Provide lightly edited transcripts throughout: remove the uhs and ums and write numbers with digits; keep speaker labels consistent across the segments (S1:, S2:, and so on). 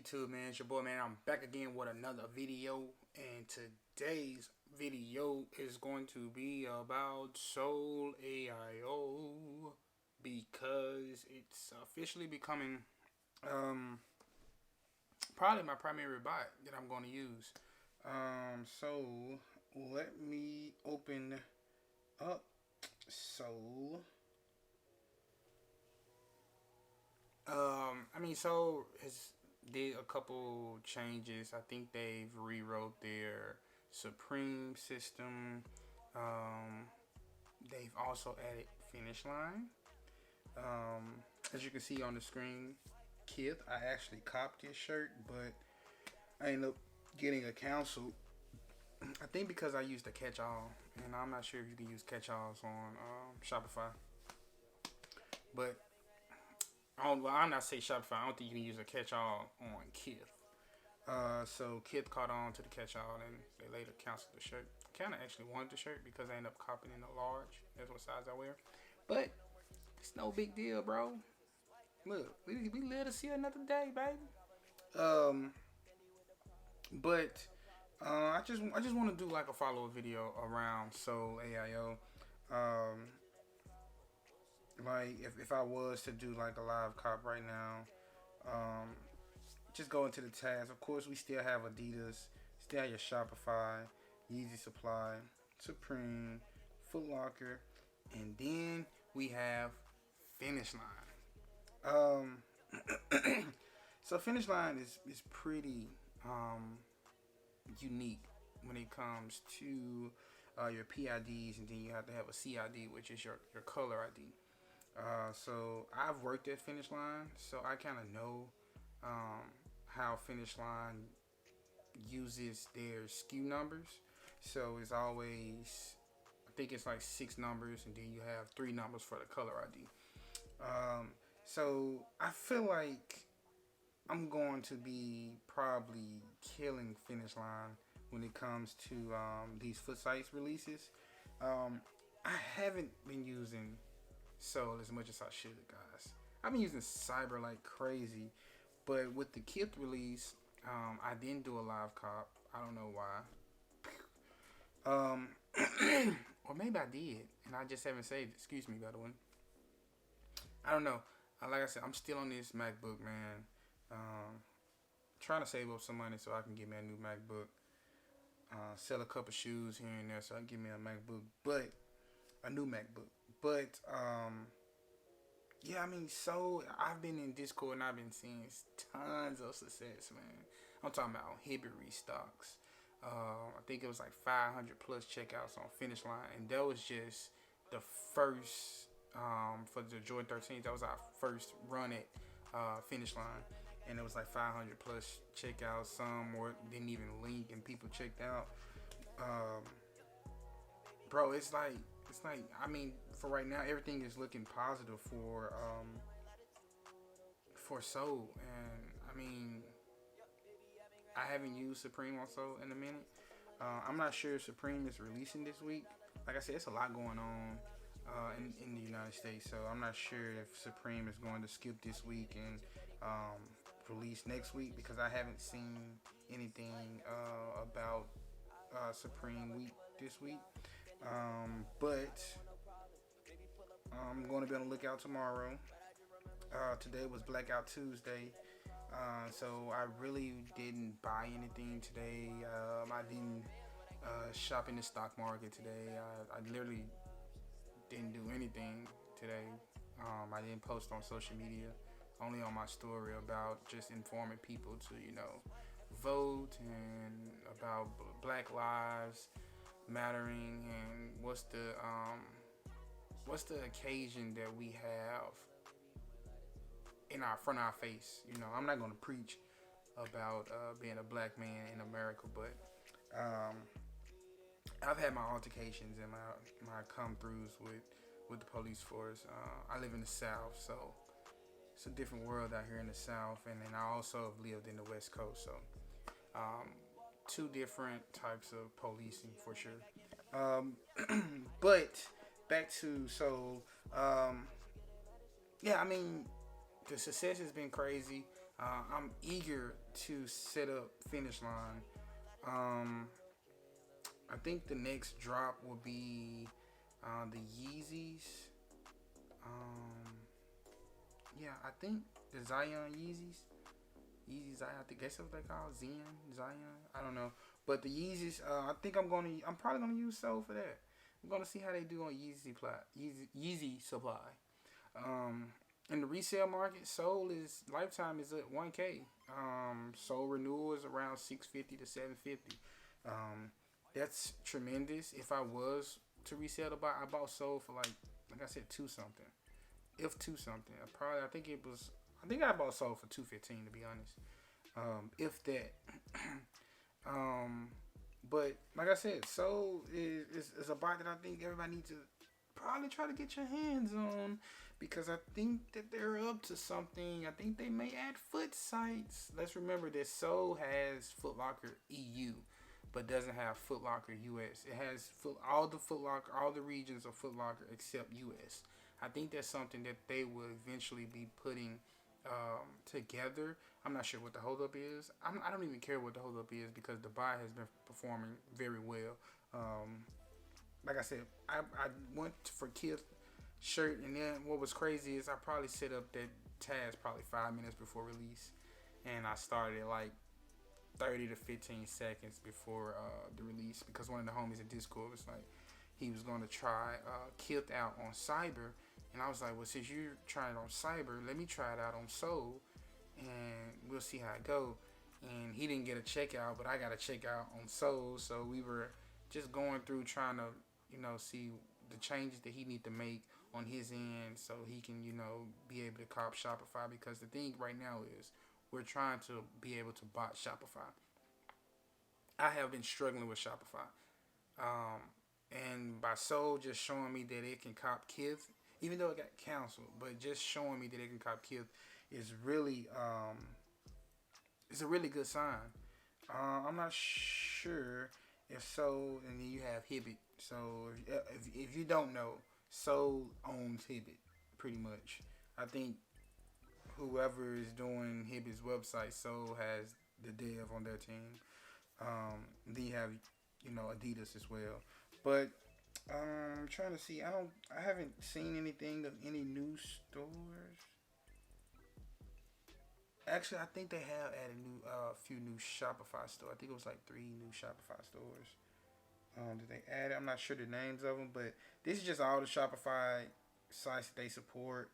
S1: YouTube, man? It's your boy, man. I'm back again with another video, and today's video is going to be about Sole AIO because it's officially becoming probably my primary bot that I'm going to use. So let me open up Sole. Sole has did a couple changes. I think they've rewrote their Supreme system. They've also added Finishline. As you can see on the screen, Kith, I actually copped this shirt, but I ended up getting a cancel. I think because I used a catch-all, and I'm not sure if you can use catch-alls on Shopify. But I'm not saying Shopify. I don't think you can use a catch-all on Kith. So Kith caught on to the catch-all, and they later canceled the shirt. I kind of actually wanted the shirt because I ended up copying in a large. That's what size I wear. But it's no big deal, bro. Look, we live to see another day, baby. I just want to do like a follow-up video around Sole AIO. Like if I was to do like a live cop right now, just go into the tags. Of course, we still have Adidas, still have your Shopify, Yeezy Supply, Supreme, Foot Locker, and then we have Finishline. So Finishline is pretty unique when it comes to your PIDs, and then you have to have a CID, which is your color ID. So I've worked at Finishline, so I kind of know how Finishline uses their SKU numbers. So it's always, I think it's like 6 numbers, and then you have 3 numbers for the color ID. So I feel like I'm going to be probably killing Finishline when it comes to these footsites releases. I haven't been using Sole as much as I should, guys. I've been using Cyber like crazy, but with the Kith release, I didn't do a live cop. I don't know why. Or maybe I did, and I just haven't saved it. Excuse me, by the way. I don't know. Like I said, I'm still on this MacBook, man. Trying to save up some money so I can get me a new MacBook. Sell a couple shoes here and there so I can get me a MacBook, but a new MacBook. But yeah, I mean, so I've been in Discord and I've been seeing tons of success, man. I'm talking about Hibbit restocks. I think it was like 500 plus checkouts on Finishline, and that was just the first for the Jordan 13. That was our first run at Finishline, and it was like 500 plus checkouts. Some didn't even link, and people checked out. Bro, it's like I mean, for right now, everything is looking positive for Sole, and I mean, I haven't used Supreme on Sole in a minute. I'm not sure if Supreme is releasing this week. Like I said, it's a lot going on in the United States, so I'm not sure if Supreme is going to skip this week and release next week, because I haven't seen anything about Supreme week this week. But I'm going to be on the lookout tomorrow. Today was Blackout Tuesday, so I really didn't buy anything today. I didn't shop in the stock market today. I literally didn't do anything today. I didn't post on social media, only on my story about just informing people to, vote, and about Black Lives Mattering, and what's the occasion that we have in our face. I'm not going to preach about being a black man in America, but I've had my altercations and my come throughs with the police force. I live in the South, so it's a different world out here in the South, and then I also have lived in the West Coast, so two different types of policing for sure. But back to Sole. Yeah, I mean, the success has been crazy. I'm eager to set up Finishline. I think the next drop will be the Yeezys. Um, yeah, I think the Zion Yeezys. Yeezys, I think that's what they call Zion. I don't know, but the Yeezys. I think I'm probably gonna use Sole for that. I'm gonna see how they do on Yeezy supply. Um, in the resale market, Sole is lifetime is at 1K. Sole renewal is around 650 to 750. Um, that's tremendous. If I was to resell to buy, I bought Sole for like I said, two something. If two something, I think I bought Sole for 215 to be honest. If that. um, but like I said, Sole is a bot that I think everybody needs to probably try to get your hands on because I think that they're up to something. I think they may add footsites. Let's remember that Sole has Foot Locker EU, but doesn't have Foot Locker US. It has all the regions of Foot Locker except US. I think that's something that they will eventually be putting together. I'm not sure what the holdup is. I don't even care what the holdup is because the buy has been performing very well. Like I said, I went for Kith shirt, and then what was crazy is I probably set up that task probably 5 minutes before release, and I started like 30 to 15 seconds before the release because one of the homies in Discord was like he was going to try Kith out on Cyber, and I was like, well, since you're trying it on Cyber, let me try it out on Sole, and we'll see how it go. And he didn't get a checkout, but I got a checkout on Sole, so we were just going through trying to see the changes that he need to make on his end so he can be able to cop Shopify, because the thing right now is we're trying to be able to bot Shopify. I have been struggling with Shopify, and by Sole just showing me that it can cop Kith, even though it got canceled, but just showing me that it can cop Kith is really it's a really good sign. I'm not sure if so, and then you have Hibbit. So if you don't know, Sole owns Hibbit pretty much. I think whoever is doing Hibbit's website, Sole has the dev on their team. Then you have Adidas as well. But I'm trying to see. I haven't seen anything of any new stores. Actually, I think they have added few new Shopify stores. I think it was like 3 new Shopify stores. Did they add it? I'm not sure the names of them, but this is just all the Shopify sites that they support.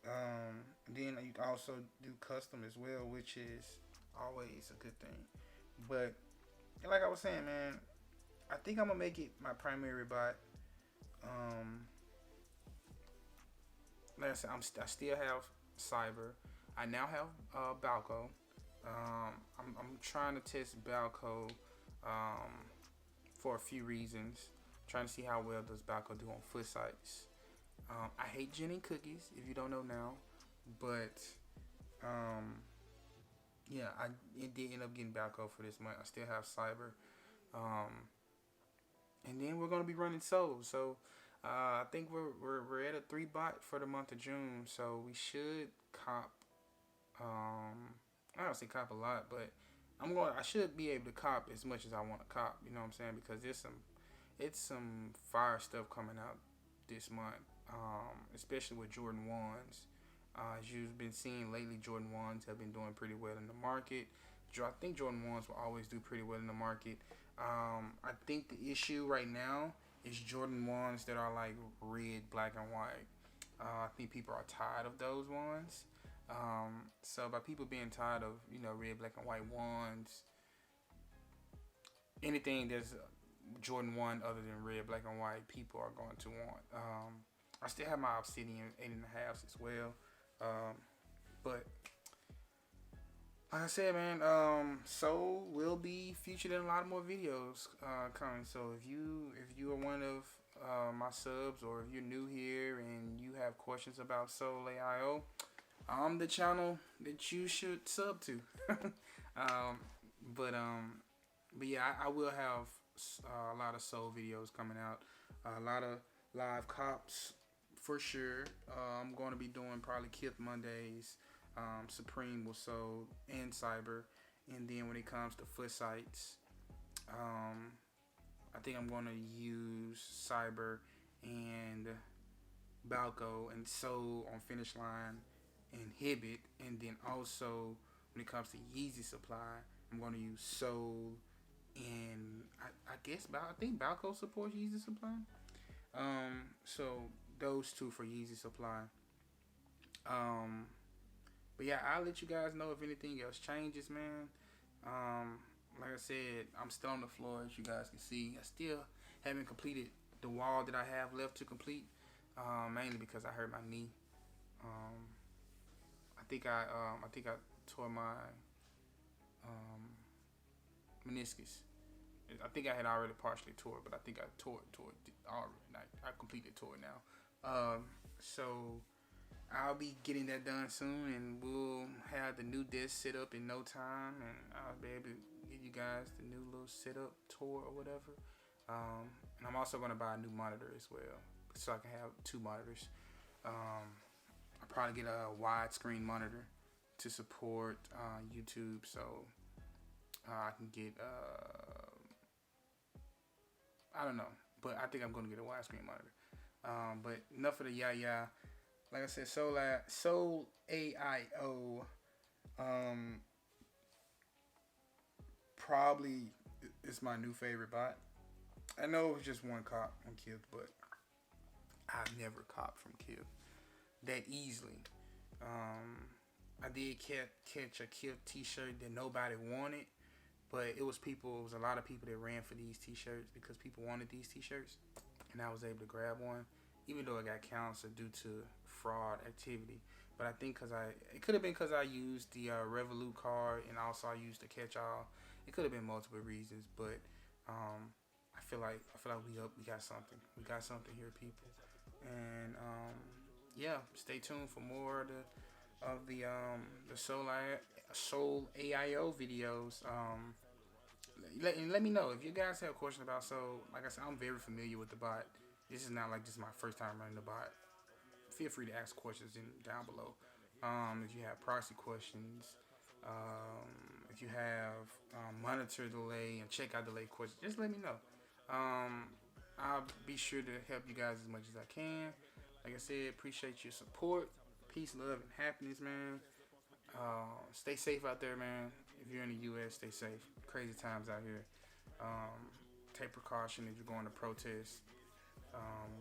S1: Then you can also do custom as well, which is always a good thing. But like I was saying, man, I think I'm gonna make it my primary bot. Like I said, I still have Cyber. I now have Balco. I'm trying to test Balco for a few reasons. Trying to see how well does Balco do on footsites. I hate gin and cookies, if you don't know now, but yeah, it did end up getting Balco for this month. I still have Cyber, and then we're gonna be running Sole. So I think we're at a 3 bot for the month of June. So we should cop. I don't say cop a lot, but I should be able to cop as much as I want to cop. You know what I'm saying? Because it's some fire stuff coming out this month. Especially with Jordan 1s. As you've been seeing lately, Jordan 1s have been doing pretty well in the market. I think Jordan 1s will always do pretty well in the market. I think the issue right now is Jordan 1s that are like red, black, and white. I think people are tired of those ones. So by people being tired of red, black, and white ones, anything that's Jordan 1 other than red, black, and white, people are going to want. I still have my Obsidian 8.5s as well. But like I said, man, Sole will be featured in a lot more videos coming. So if you are one of my subs, or if you're new here and you have questions about Sole AIO, I'm the channel that you should sub to. But yeah, I will have a lot of Sole videos coming out, a lot of live cops for sure. I'm going to be doing probably Kith Mondays, Supreme was sold, and Cyber. And then when it comes to footsites, I think I'm going to use Cyber and Balco and Sole on Finishline and Hibbit. And then also when it comes to Yeezy Supply, I'm going to use Sole and I think Balco supports Yeezy Supply. So those two for Yeezy Supply. But yeah, I'll let you guys know if anything else changes, man. Like I said, I'm still on the floor, as you guys can see. I still haven't completed the wall that I have left to complete, mainly because I hurt my knee. I think I tore my meniscus. I think I had already partially tore it, but I think I tore it already. I completely tore it now. So I'll be getting that done soon, and we'll have the new desk set up in no time, and I'll be able to give you guys the new little setup tour or whatever. And I'm also going to buy a new monitor as well, so I can have two monitors. I'll probably get a widescreen monitor to support YouTube, so I can get I don't know, but I think I'm going to get a widescreen monitor. But enough of the yah. Like I said, Sole AIO probably is my new favorite bot. I know it was just one cop on Kib, but I've never copped from Kib that easily. I did catch a Kib t-shirt that nobody wanted, but it was a lot of people that ran for these t-shirts because people wanted these t-shirts, and I was able to grab one, even though it got canceled due to fraud activity. But I think it could have been because I used the Revolut card, and also I used the catch-all. It could have been multiple reasons, but I feel like we got something. We got something here, people. And yeah, stay tuned for more of the Sole AIO videos. Let me know if you guys have questions about Sole. Like I said, I'm very familiar with the bot. This is not like this is my first time running the bot. Feel free to ask questions down below. If you have proxy questions, if you have monitor delay and checkout delay questions, just let me know. I'll be sure to help you guys as much as I can. Like I said, appreciate your support. Peace, love, and happiness, man. Stay safe out there, man. If you're in the U.S., stay safe. Crazy times out here. Take precaution if you're going to protest.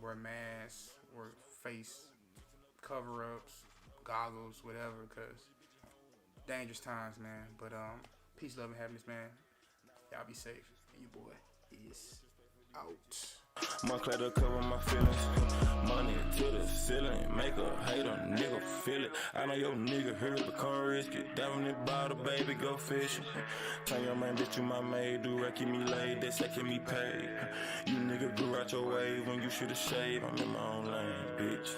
S1: Wear masks, wear face cover-ups, goggles, whatever, because dangerous times, man. But peace, love, and happiness, man. Y'all be safe. And your boy is out.
S2: Montclair to cover my feelings. Money to the ceiling. Make a hater nigga feel it. I know your nigga heard the car risk it. Down in the bottle, baby, go fishing. Tell your man, bitch, you my maid. Do right, keep me laid. They say keep me paid. You nigga grew out your way when you should've shaved. I'm in my own lane, bitch.